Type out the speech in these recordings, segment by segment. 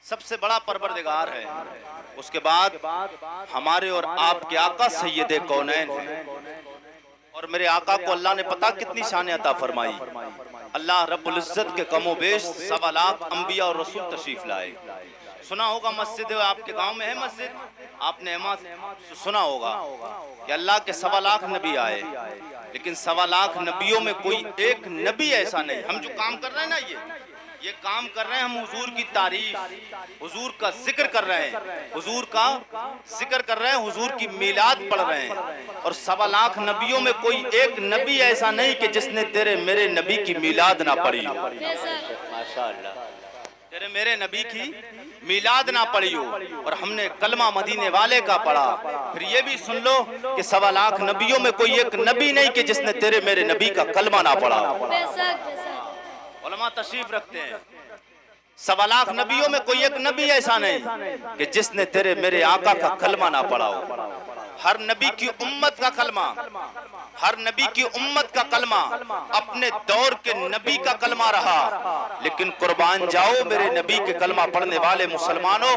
سب سے بڑا پروردگار ہے، اس کے بعد ہمارے اور آپ کے آقا سید کونین ہیں، اور میرے آقا کو اللہ نے پتہ کتنی شان عطا فرمائی۔ اللہ رب العزت کے کم و بیش 1.25 لاکھ انبیاء اور رسول تشریف لائے۔ سنا ہوگا مسجد آپ کے گاؤں میں ہے مسجد، آپ نے سنا ہوگا کہ اللہ کے 1.25 لاکھ نبی آئے، لیکن 1.25 لاکھ نبیوں میں کوئی ایک نبی ایسا نہیں۔ ہم جو کام کر رہے ہیں نا، یہ کام کر رہے ہیں، ہم حضور کی تعریف، حضور کا ذکر کر رہے ہیں، حضور کا ذکر کر رہے ہیں، حضور کی میلاد پڑھ رہے ہیں، اور 1.25 لاکھ نبیوں میں کوئی ایک نبی ایسا نہیں کہ جس نے تیرے میرے نبی کی میلاد نہ پڑھی ہو، تیرے میرے نبی کی میلاد نہ پڑھی ہو۔ اور ہم نے کلمہ مدینے والے کا پڑھا۔ پھر یہ بھی سن لو کہ 1.25 لاکھ نبیوں میں کوئی ایک نبی نہیں کہ جس نے تیرے میرے نبی کا کلمہ نہ پڑھا ہو۔ علماء تشریف رکھتے ہیں 1.25 لاکھ نبیوں میں کوئی ایک نبی ایسا نہیں کہ جس نے تیرے میرے آقا کا کلمہ نہ پڑھا ہو۔ ہر نبی کی امت کا کلمہ، ہر نبی کی امت کا کلمہ اپنے دور کے نبی کا کلمہ رہا، لیکن قربان جاؤ میرے نبی کے کلمہ پڑھنے والے مسلمانوں،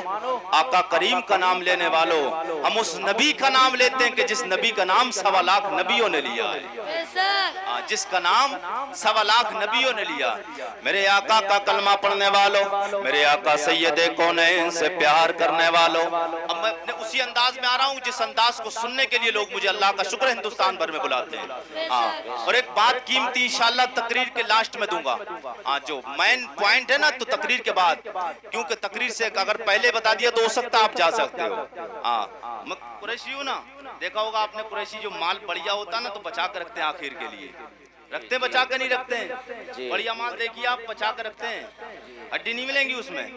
آقا کریم کا نام لینے والوں، ہم اس نبی کا نام لیتے ہیں کہ جس نبی کا نام 1.25 لاکھ نبیوں نے لیا ہے، جس کا نام 1.25 لاکھ نبیوں نے لیا۔ میرے آقا کا کلمہ پڑھنے والوں، میرے آقا سید کونین سے پیار کرنے والوں، اب میں اپنے اسی انداز میں آ رہا ہوں جس انداز کو سننے کے لیے لوگ مجھے اللہ کا شکر ہندوستان بھر میں بلاتے ہیں۔ اور ایک بات قیمتی انشاءاللہ تقریر کے لاسٹ میں دوں گا، جو مین پوائنٹ ہے نا، تو تقریر کے بعد، کیونکہ تقریر سے اگر پہلے بتا دیا تو ہو سکتا آپ جا سکتے ہو۔ میں قریشی ہوں نا، دیکھا ہوگا آپ نے قریشی جو مال بڑھیا ہوتا نا تو بچا کے رکھتے ہیں آخر کے لیے، رکھتے بچا کے نہیں رکھتے ہیں، بڑھیا مال دیکھیے آپ بچا کے رکھتے ہیں، ہڈی نہیں ملیں گی اس میں،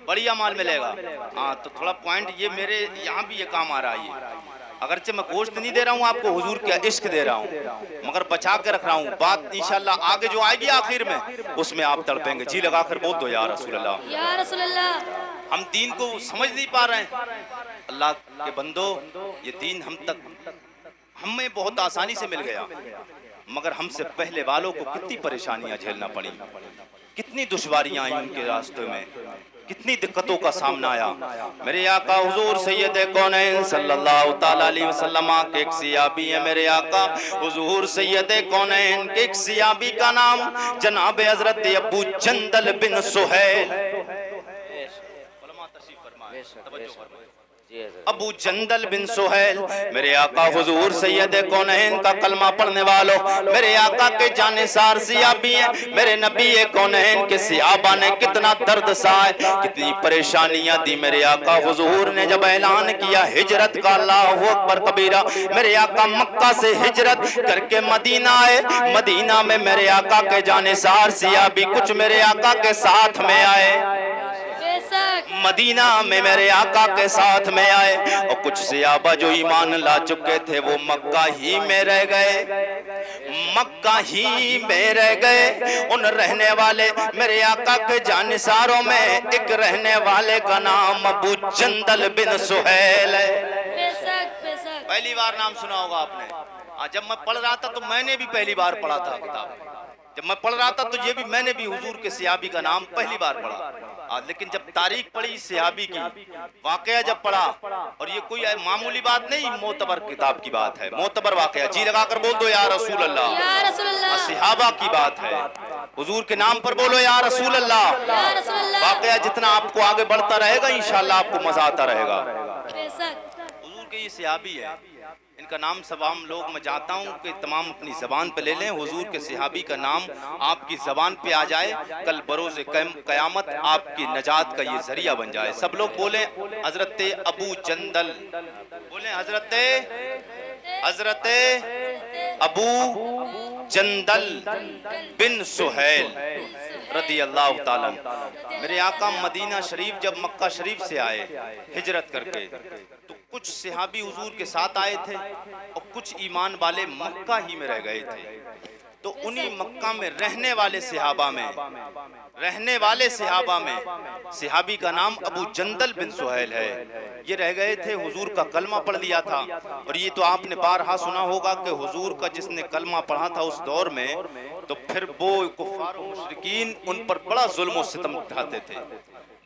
بڑھیا مال ملے گا۔ تو تھوڑا پوائنٹ یہ میرے یہاں بھی یہ کام آ رہا ہے، اگرچہ میں گوشت نہیں دے رہا ہوں آپ کو، حضور کے عشق دے رہا ہوں، مگر بچا کے رکھ رہا ہوں۔ بات انشاءاللہ آگے جو آئے گی آخر میں اس میں آپ تڑپیں گے، جی لگا کر بول دو یا رسول اللہ، یا رسول اللہ۔ ہم دین کو سمجھ نہیں پا رہے ہیں، اللہ کے بندو یہ دین ہمیں بہت آسانی سے مل گیا، مگر ہم سے پہلے والوں کو کتنی پریشانیاں جھیلنا پڑی، کتنی دشواریاں آئیں ان کے راستے میں، کتنی دقتوں کا سامنا آیا۔ میرے آقا حضور سید کونین صلی اللہ تعالیٰ علیہ وسلم کے ایک صحابی ہیں، میرے آقا حضور سید کونین کے ایک صحابی کا نام جناب حضرت ابو جندل بن سہیل، علماء تشریف فرمائیں، توجہ فرمائیں، ابو جندل بن سہیل، میرے آقا حضور سید کونین کا کلمہ پڑھنے والوں، میرے آقا کے جانثار صحابی ہیں، میرے نبی کونین کے صحابہ نے کتنا درد سائے، کتنی پریشانیاں دی۔ میرے آقا حضور نے جب اعلان کیا ہجرت کا، اللہ اکبر کبیرہ، میرے آقا مکہ سے ہجرت کر کے مدینہ آئے، مدینہ میں میرے آقا کے جانثار صحابی کچھ میرے آقا کے ساتھ میں آئے، مدینہ میں میرے آقا کے ساتھ میں آئے، اور کچھ صحابہ جو ایمان لا چکے تھے وہ مکہ ہی میں رہ گئے، مکہ ہی میں رہ گئے۔ ان رہنے والے میرے آقا کے جانثاروں میں ایک رہنے والے کا نام ابو جندل بن سہیل ہے، پہلی بار نام سنا ہوگا آپ نے۔ جب میں پڑھ رہا تھا تو میں نے بھی پہلی بار پڑھا تھا کتاب، جب میں پڑھ رہا تھا تو یہ بھی میں نے بھی حضور کے صحابی کا نام پہلی بار پڑھا، لیکن جب تاریخ پڑھی صحابی کی، واقعہ جب پڑھا، اور یہ کوئی معمولی بات نہیں، معتبر کتاب کی بات ہے، معتبر واقعہ، جی لگا کر بول دو یا رسول اللہ، یا رسول اللہ، صحابہ کی بات ہے، حضور کے نام پر بولو یا رسول اللہ۔ یا رسول اللہ۔ واقعہ جتنا آپ کو آگے بڑھتا رہے گا انشاءاللہ آپ کو مزہ آتا رہے گا۔ بے شک۔ حضور کے یہ صحابی ہے، ان کا نام سب عام لوگ میں چاہتا ہوں کہ تمام اپنی زبان پہ لے لیں، حضور کے صحابی کا نام آپ کی زبان پہ آ جائے، کل بروز قیامت آپ کی نجات کا یہ ذریعہ بن جائے۔ سب لوگ بولیں حضرت ابو جندل، بولیں حضرت ابو جندل بن سہیل رضی اللہ تعالیٰ۔ میرے آقا مدینہ شریف جب مکہ شریف سے آئے ہجرت کر کے، تو کچھ صحابی حضور کے ساتھ آئے تھے اور کچھ ایمان والے مکہ ہی میں رہ گئے تھے، تو انہی مکہ میں رہنے والے صحابہ میں صحابی کا نام ابو جندل بن سہیل ہے، یہ رہ گئے تھے، حضور کا کلمہ پڑھ لیا تھا۔ اور یہ تو آپ نے بارہا سنا ہوگا کہ حضور کا جس نے کلمہ پڑھا تھا اس دور میں، تو پھر وہ کفار و مشرکین ان پر بڑا ظلم و ستم اٹھاتے تھے،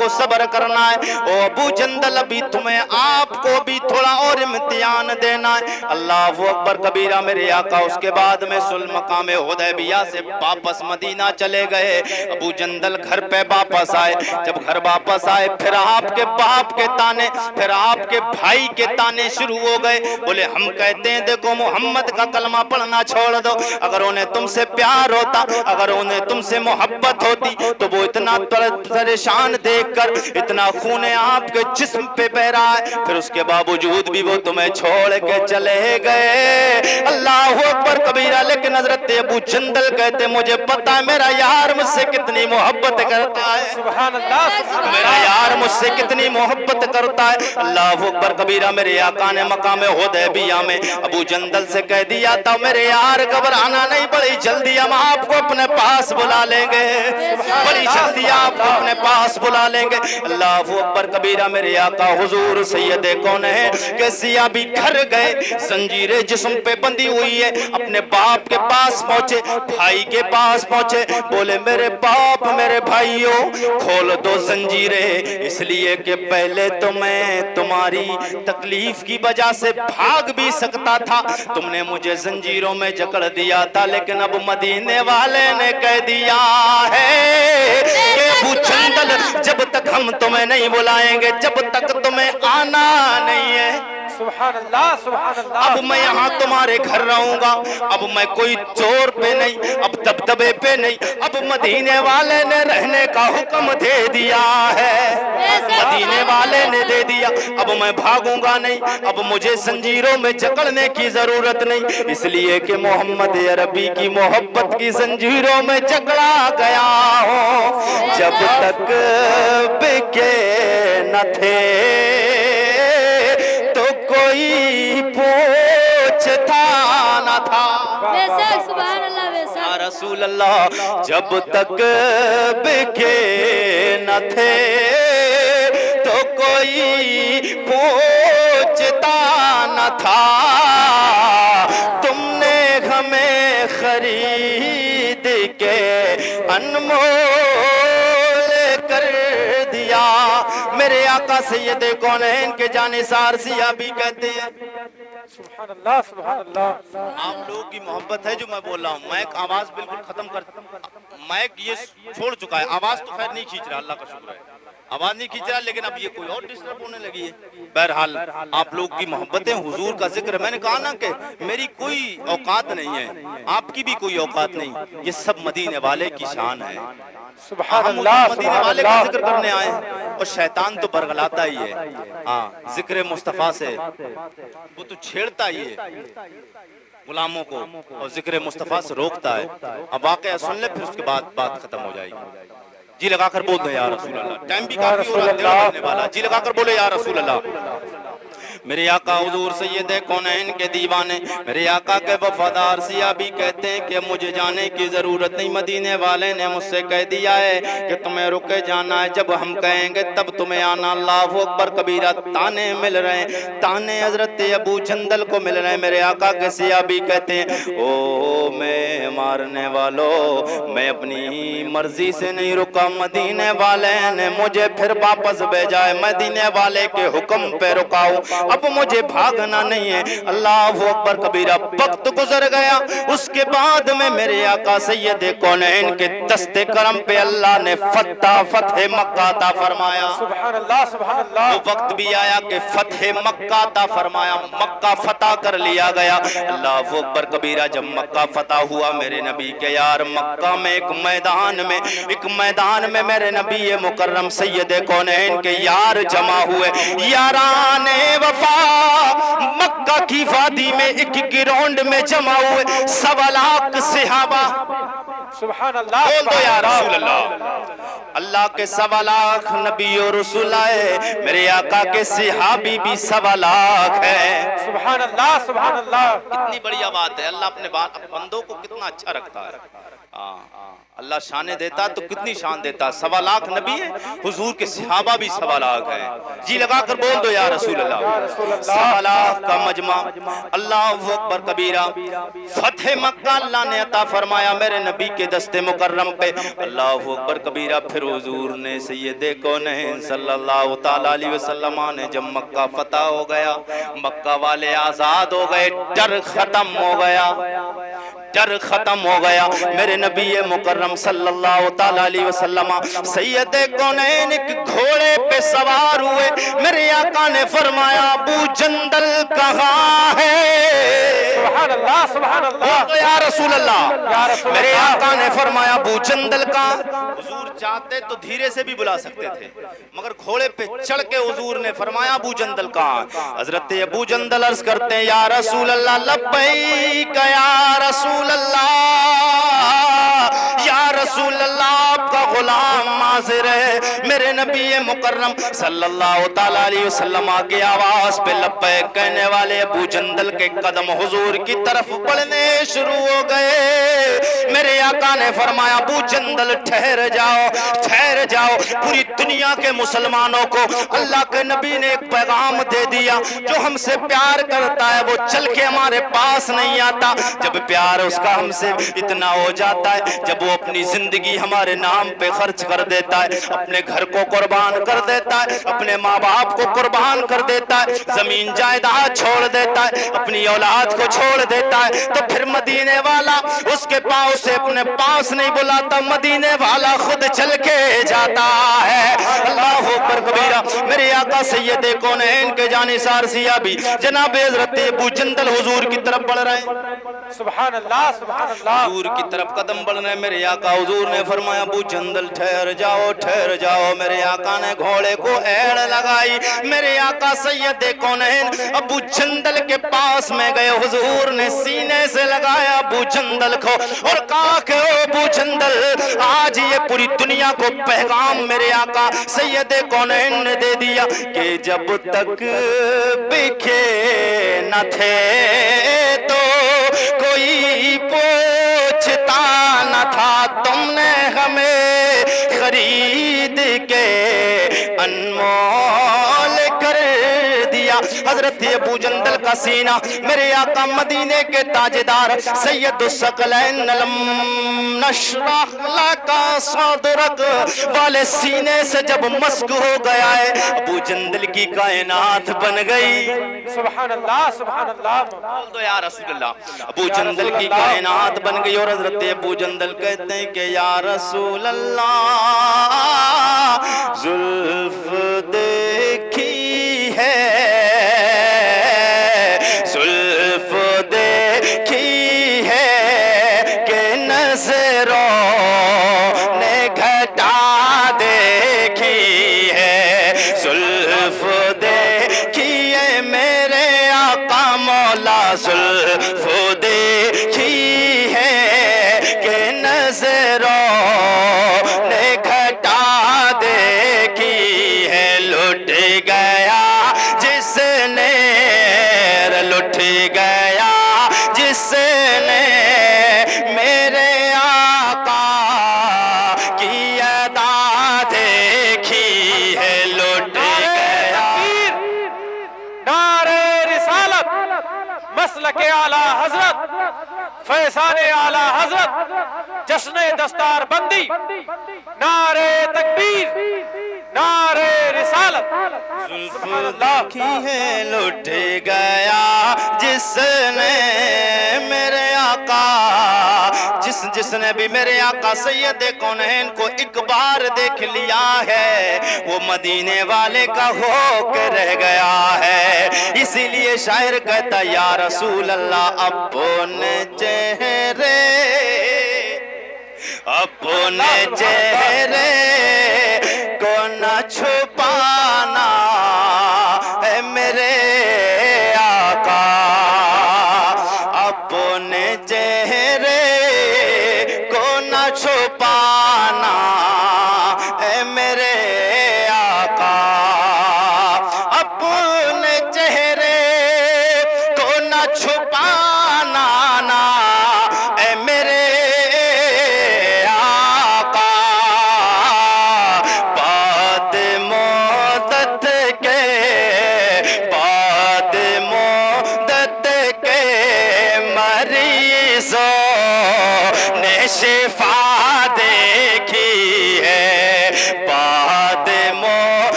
کو صبر کرنا ہے۔ او ابو جندل ابھی تمہیں آپ کو بھی تھوڑا اور امتحان دینا ہے۔ اللہ اکبر کبیرہ میرے آقا اس کے بعد میں صلح مقام حدیبیہ سے واپس مدینہ چلے گئے۔ ابو جندل گھر پہ واپس آئے، جب گھر واپس آئے پھر آپ کے باپ کے تانے، پھر آپ کے بھائی کے تانے شروع ہو گئے۔ بولے ہم کہتے ہیں دیکھو محمد کا کلمہ پڑھنا چھوڑ دو، اگر انہیں تم سے پیار ہوتا، اگر انہیں تم سے محبت ہوتی تو وہ اتنا پریشان دیکھ کر اتنا خون آپ کے جسم پہ بہ رہا ہے، پھر اس کے باوجود بھی وہ تمہیں چھوڑ کے چلے گئے۔ اللہ اکبر کبیرہ۔ لیکن حضرت ابو جندل کہتے مجھے پتا ہے میرا یار مجھ سے کتنی محبت کرتا ہے، سبحان اللہ سبحان میرا یار مجھ سے کتنی محبت کرتا ہے۔ اللہ اکبر کبیرہ میرے آقا نے مقام حدیبیہ میں ابو جندل سے کہہ دیا تھا میرے یار گھبرانا نہیں، بڑی جلدی ہم آپ کو اپنے پاس بلا لیں گے، بڑی جلدی آپ کو اپنے پاس بلا لیں گے۔ اللہ اکبر کبیرہ میرے آقا حضور سید کونین کہ سیاہ بھی گھر گئے، زنجیریں جسم پہ بندھی ہوئی ہے، اپنے باپ کے پاس پہنچے، بھائی کے پاس پہنچے، بولے میرے باپ میرے بھائیوں کھول دو زنجیریں، اس لیے کہ پہلے تو میں تمہاری تکلیف کی وجہ سے بھاگ بھی سکتا تھا، تم نے مجھے زنجیروں میں جکڑ دیا تھا، لیکن اب مدینے والے نے کہہ دیا ہے کہ ابو جندل جب تک ہم تمہیں نہیں بلائیں گے، جب تک تمہیں آنا نہیں ہے، سبحان اللہ سبحان اللہ۔ اب میں یہاں تمہارے گھر رہوں گا، اب میں کوئی زور پہ نہیں، اب دبدبے پہ نہیں، اب مدینے والے نے رہنے کا حکم دے دیا ہے، مدینے والے نے دے دیا، اب میں بھاگوں گا نہیں، اب مجھے زنجیروں میں جکڑنے کی ضرورت نہیں، اس لیے کہ محمد عربی کی محبت کی زنجیروں میں جکڑا گیا ہوں، جب تک بکے نہ تھے تو کوئی پوچھتا نہ تھا۔ بے شک سبحان اللہ بے شک۔ یا رسول اللہ جب تک بکے نہ تھے تو کوئی پوچھتا نہ تھا، تم نے ہمیں خرید کے انمول کر دیا۔ میرے آقا سید کونین کے جانثار سیاہ بھی کہتے ہیں سبحان اللہ سبحان اللہ۔ آپ لوگوں کی محبت ہے جو میں بول رہا ہوں، مائک آواز بالکل ختم کر، مائک یہ چھوڑ چکا ہے، آواز تو خیر نہیں کھینچ رہا، اللہ کا شکر ہے آواز نہیں کھینچ رہا، لیکن اب یہ کوئی اور ڈسٹرب ہونے لگی ہے۔ بہرحال آپ لوگ کی محبتیں، حضور کا ذکر، میں نے کہا نا کہ میری کوئی اوقات نہیں ہے، آپ کی بھی کوئی اوقات نہیں، یہ سب مدینے والے کی شان ہے۔ سبحان ہم اللہ مدینے سبحان والے کا اللہ۔ ذکر کرنے آئے ہیں، اور شیطان تو برگلاتا ہی ہے، ہاں ذکر مصطفیٰ سے وہ تو چھیڑتا ہی ہے غلاموں کو، اور ذکر مصطفیٰ سے روکتا ہے۔ اب واقعہ سن لے پھر اس کے بعد بات ختم ہو جائے گی۔ جی لگا کر بول دیں یا رسول اللہ، ٹائم بھی کافی ہو رہا ہے، ڈیڑھ بجنے والا، جی لگا کر بولے یا رسول اللہ۔ میرے آقا حضور سید کونین کے دیوانے، میرے آقا کے وفادار سیاہ بھی کہتے ہیں کہ مجھے جانے کی ضرورت نہیں، مدینے والے نے مجھ سے کہہ دیا ہے کہ تمہیں رکے جانا ہے، جب ہم کہیں گے تب تمہیں آنا۔ اللہ اکبر کبیرہ۔ تانے مل رہے ہیں، تانے حضرت ابو جندل کو مل رہے ہیں۔ میرے آقا کے سیاہ بھی کہتے ہیں او میں مارنے والوں، میں اپنی مرضی سے نہیں رکا، مدینے والے نے مجھے پھر واپس بھیجا ہے، مدینے والے کے حکم پہ رکا ہوں، اب مجھے بھاگنا نہیں ہے۔ اللہ اکبر کبیرہ۔ وقت گزر گیا، اس کے بعد میں میرے آقا سید کونین کے دست کرم پہ اللہ نے فتح مکہ عطا فرمایا۔ سبحان اللہ سبحان اللہ۔ وہ وقت بھی آیا کہ فتح مکہ عطا فرمایا، مکہ فتح کر لیا گیا۔ اللہ اکبر کبیرہ۔ جب مکہ فتح ہوا میرے نبی کے یار مکہ میں ایک میدان میں میرے نبی مکرم سید کونین کے یار جمع ہوئے، یاران وفا مکہ کی وادی میں ایک گراؤنڈ میں جمع ہوئے، 1.25 لاکھ صحابہ۔ سبحان اللہ بول دو یا رسول اللہ۔ اللہ کے 1.25 لاکھ نبی و رسول آئے، میرے آقا کے صحابی بھی 1.25 لاکھ ہے۔ سبحان اللہ سبحان اللہ۔ کتنی بڑی بات ہے، اللہ اپنے بندوں کو کتنا اچھا رکھتا ہے۔ اللہ شان دیتا تو کتنی شان دیتا. 1.25 لاکھ نبی ہے, حضور کے صحابہ بھی 1.25 لاکھ ہیں. جی لگا کر بول دو یا رسول اللہ. 1.25 لاکھ کا مجمع, اللہ اکبر کبیرہ. فتح مکہ اللہ نے عطا فرمایا میرے نبی کے دست مکرم پہ, اللہ اکبر کبیرہ. پھر حضور نے سید کونین صلی اللہ تعالیٰ علیہ وسلم نے جب مکہ فتح ہو گیا, مکہ والے آزاد ہو گئے, ڈر ختم ہو گیا, ڈر ختم ہو گیا. میرے نبی مکرم صلی اللہ تعالیٰ علیہ وسلم سید کونین ایک گھوڑے پہ سوار ہوئے. میرے آقا نے فرمایا ابو جندل کہاں ہے؟ سبحان اللہ سبحان اللہ یا رسول اللہ. یا رسول میرے اللہ. آقا نے فرمایا ابو جندل کا. حضور چاہتے تو دھیرے سے بھی بلا سکتے تھے, مگر گھوڑے پہ چڑھ کے حضور نے فرمایا ابو جندل کا. حضرت ابو جندل عرض کرتے ہیں یا رسول اللہ لبیک یا رسول اللہ, یا رسول اللہ آپ کا غلام حاضر ہے. میرے نبی مکرم صلی اللہ تعالیٰ علیہ وسلم کی آواز پہ لبیک کہنے والے ابو جندل کے قدم حضور کی طرف بڑھنے شروع ہو گئے. میرے آقا نے فرمایا ابو جندل ٹھہر جاؤ, ٹھہر جاؤ. پوری دنیا کے مسلمانوں کو اللہ کے نبی نے ایک پیغام دے دیا, جو ہم سے پیار کرتا ہے وہ چل کے ہمارے پاس نہیں آتا. جب پیار اس کا ہم سے اتنا ہو جاتا ہے, جب وہ اپنی زندگی ہمارے نام پہ خرچ کر دیتا ہے, اپنے گھر کو قربان کر دیتا ہے, اپنے ماں باپ کو قربان کر دیتا ہے, زمین جائیداد چھوڑ دیتا ہے, اپنی اولاد کو چھوڑ دیتا ہے, تو پھر مدینے والا اس کے پاؤں سے اپنے پاس نہیں بلاتا, مدینے والا خود چل کے جاتا ہے. اللہ اکبر کبیرہ. میرے آقا سید کونین کے جانثار سیابی جناب حضرت ابو جندل حضور کی طرف بڑھ رہے ہیں. سبحان اللہ سبحان اللہ. حضور کی طرف قدم بڑھنے. میرے آقا حضور نے فرمایا ابو جندل ٹھہر جاؤ, ٹھہر جاؤ. میرے آقا نے گھوڑے کو ایڑ لگائی. میرے آقا سید کونین ابو جندل کے پاس میں گئے. حضور نے سینے سے لگایا ابو جندل کو اور کہا کہ او ابو جندل آج یہ پوری دنیا کو پیغام میرے آقا سید کونین نے دے دیا کہ جب تک بکھے نہ تھے تو کوئی پوچھتا نہ تھا, تم نے ہمیں خرید کے انمول کر دیا. حضرت ابو جندل کا سینہ میرے آقا مدینے کے تاجدار سید الثقلین لم نشرح لک صدرک والے سینے سے جب مسک ہو گیا ہے, ابو جندل کی کائنات بن گئی. سبحان اللہ سبحان اللہ. بول دو یا رسول اللہ. ابو جندل کی کائنات بن گئی. اور حضرت ابو جندل کہتے ہیں کہ یا رسول اللہ زلف دیکھی ہے, زلف دیکھی ہے کہ نظروں نے گھٹا دیکھی ہے, زلف دیکھی ہے میرے آقا مولا, زلف دیکھی ہے کہ نظروں نے گھٹا دیکھی ہے. لٹ گیا جس نے, لٹ گیا جس نے میرے آقا کی ادا دیکھی ہے. لٹ گیا. نعرہ رسالت, مسلک اعلی حضرت, فیضان اعلی حضرت, جشن دستار بندی, نعرہ تکبیر, نعرہ رسالت. زلف دیکھی ہے لٹ گیا جس نے میرے آقا, جس نے بھی میرے آقا سید کونین کو ایک بار دیکھ لیا ہے وہ مدینے والے کا ہو کے رہ گیا ہے. اسی لیے شاعر کہتا یا رسول اللہ اپنے چہرے, اپنے چہرے کو نہ چھپانا ہے میرے آقا, اپنے چہرے کو نہ چھپانا ہے میرے آقا, اپنے چہرے کو نہ چھپانا نا اے میرے آقا.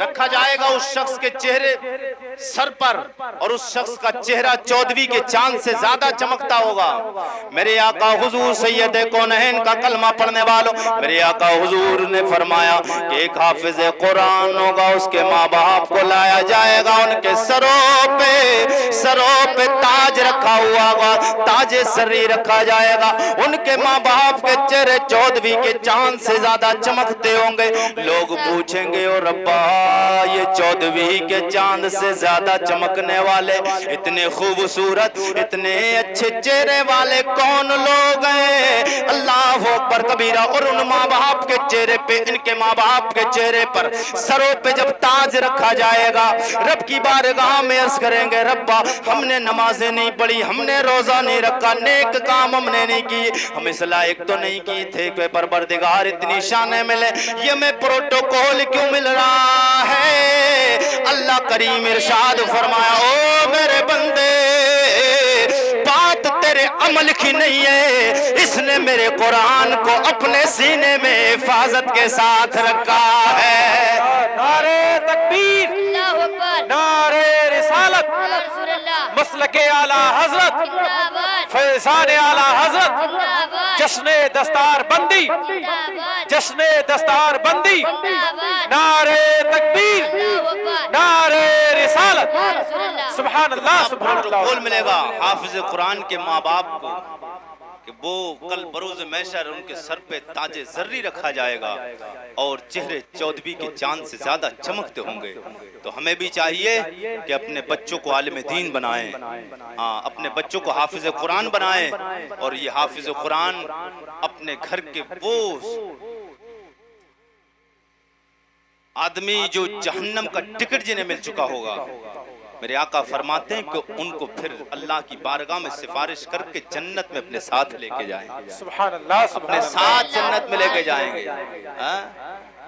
رکھا جائے گا اس شخص کے چہرے سر پر اور اس شخص کا چہرہ 14ویں کے چاند سے زیادہ چمکتا ہوگا۔ میرے آقا حضور سید کونین کا کلمہ پڑھنے والوں، میرے آقا حضور نے فرمایا کہ ایک حافظ قرآن ہوگا، اس کے ماں باپ کو لایا جائے گا، ان کے سروں پہ تاج رکھا ہوا ہوگا، تاج سری رکھا جائے گا، ان کے ماں باپ کے چہرے 14ویں کے چاند سے زیادہ چمکتے ہوں گے۔ لوگ پوچھیں گے او ربا یہ 14ویں کے چاند سے زیادہ چمکنے والے، اتنے خوبصورت، اتنے اچھے چہرے والے کون لوگ ہیں؟ اللہ اکبر کبیرہ۔ اور ان ماں باپ کے چہرے پہ، ان کے ماں باپ کے چہرے پر سروں پہ جب تاج رکھا جائے گا، رب کی بارگاہ میں عرض کریں گے ربا ہم نے نمازیں نہیں پڑھی، ہم نے روزہ نہیں رکھا، نیک کام ہم نے نہیں کیے، ہم اس لائق تو نہیں کی تھے کہ پروردگار اتنی شانیں ملے، یہ میں پروٹوکول کیوں مل رہا ہے؟ اللہ کریم ارشاد فرمایا او میرے بندے بات تیرے عمل کی نہیں ہے، اس نے میرے قرآن کو اپنے سینے میں حفاظت کے ساتھ رکھا ہے۔ نعرہ تکبیر، اللہ اکبر، نعرہ رسالت، یا رسول اللہ، مسلک اعلی حضرت، زندہ آباد، فیضان اعلی حضرت، زندہ آباد، جشن دستار بندی، زندہ آباد، جشن دستار بندی، زندہ آباد، نعرہ تکبیر، اللہ اکبر، نعرہ رسالت، یا رسول اللہ، سبحان اللہ سبحان اللہ۔ پروٹوکول ملے گا حافظ قرآن کے ماں باپ کو کہ وہ کل بروز محشر ان کے سر پہ تاج زری رکھا جائے گا اور چہرے 14ویں کے چاند سے زیادہ چمکتے ہوں گے۔ تو ہمیں بھی چاہیے کہ اپنے بچوں کو عالم دین بنائیں، اپنے بچوں کو حافظ قرآن بنائیں، اور یہ حافظ قرآن اپنے گھر کے وہ آدمی جو جہنم کا ٹکٹ جنہیں مل چکا ہوگا، میرے آقا فرماتے ہیں کہ ان کو پھر اللہ کی بارگاہ میں سفارش کر کے جنت میں اپنے ساتھ لے کے جائیں گے، سبحان اللہ سبحان اپنے اللہ۔ ساتھ جنت میں لے کے جائیں گے۔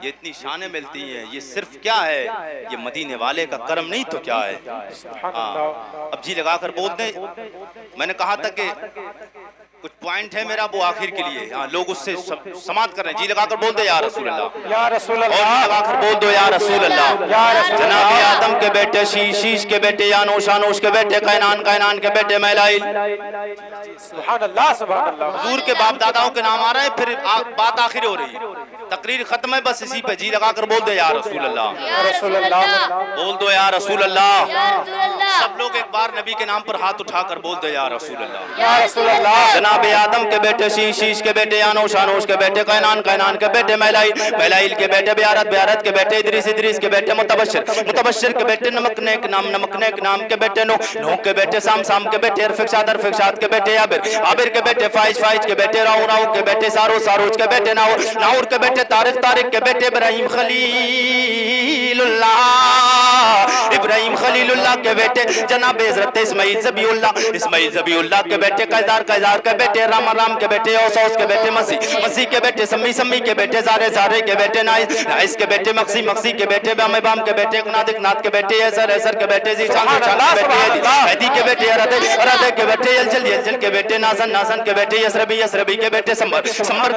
یہ اتنی شانیں ملتی ہیں، یہ صرف کیا ہے؟ یہ مدینے والے کا کرم نہیں تو کیا ہے؟ سبحان اللہ۔ اب جی لگا کر بول دیں، میں نے کہا تھا کہ کچھ پوائنٹ ہے میرا وہ آخر کے لیے، لوگ اس سے سماعت کر رہے ہیں، جی لگا کر بول دے یا رسول اللہ، یا رسول اور جی اللہ، لگا کر بول دو یا رسول اللہ۔ یا رسول جناب اللہ، آدم کے بیٹے شیش کے بیٹے یانوش آنوش کے بیٹے کائنان کے بیٹے میلائل، سبحان اللہ سبحان اللہ۔ حضور کے باپ داداؤں کے نام آ رہے ہیں، پھر بات آخر ہو رہی ہے، تقریر ختم ہے، بس اسی پہ جی لگا کر بول دے یا رسول اللہ، یا رسول اللہ، بول دو یا رسول اللہ۔ یا رسول اللہ، سب لوگ ایک بار نبی کے نام پر ہاتھ اٹھا کر بول دے یا رسول اللہ۔ یا رسول اللہ، جناب آدم کے بیٹے شیش کے بیٹے یانوش آنوش کے بیٹے کائنان کے بیٹے میلائل کے بیٹے بیارت کے بیٹے ادریس کے بیٹے متبشر کے بیٹے نمک نام کے بیٹے نوح کے بیٹے سام کے بیٹے ارفقشاد کے بیٹے عابر کے بیٹے فائش کے بیٹے راؤ کے بیٹے ساروج کے بیٹے ناور کے بیٹے طارق کے بیٹے ابراہیم خلیل اللہ کے بیٹے جناب حضرت اسماعیل ذبی اللہ کے بیٹے قیدار کے بیٹے رام کے بیٹے اوس کے بیٹے مسیح کے بیٹے سمی کے بیٹے زارے کے بیٹے نائس کے بیٹے مقسی کے بیٹے بام کے بیٹے اقناد کے بیٹے ایسر کے بیٹے ہیدی کے بیٹے ارادے کے بیٹے یلجل کے بیٹے نازن کے بیٹے یسربی کے بیٹے سمر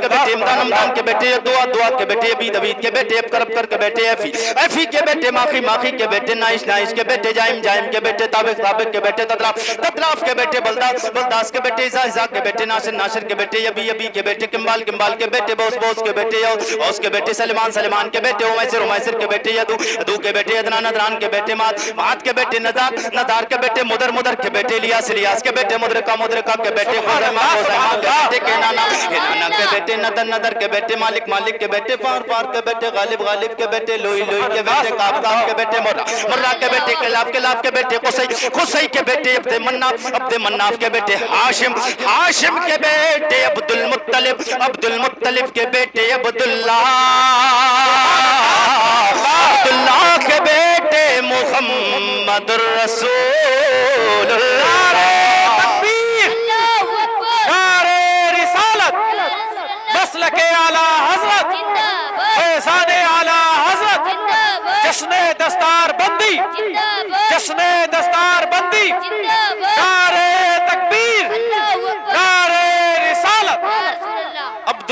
کے بیٹے امدان کے بیٹے دعا کے بیٹے عبید کے بیٹے ابکر کے بیٹے ایفی کے بیٹے ماخی کے بیٹے نائش کے بیٹے جائم کے بیٹے طابق کے بیٹے تطلاف کے بیٹے بلداس کے بیٹے عزا کے بیٹے ناشر کے بیٹے یبی کے بیٹے کمبال کے بیٹے بوس کے بیٹے اوس کے بیٹے سلمان کے بیٹے عمیسر کے بیٹے یدو کے بیٹے ادنان کے بیٹے مات کے بیٹے نزار کے بیٹے مدر کے بیٹے لیاس کے بیٹے مدرکا کے بیٹے کینانا کے بیٹے ندر کے بیٹے مالک کے بیٹے فار کے بیٹے غالب کے بیٹے لوئی کے بیٹے کاف کے بیٹے مرہ کے بیٹے کلاف کے بیٹے قصی کے بیٹے عبد مناف کے بیٹے ہاشم کے بیٹے عبد المطلب کے بیٹے عبداللہ کے بیٹے محمد الرسول مسلک اعلی حضرت، فیضان اعلی حضرت، جشن دستار بندی، جشن دستار بندی، نعرہ تکبیر، نعرہ رسالت، عبد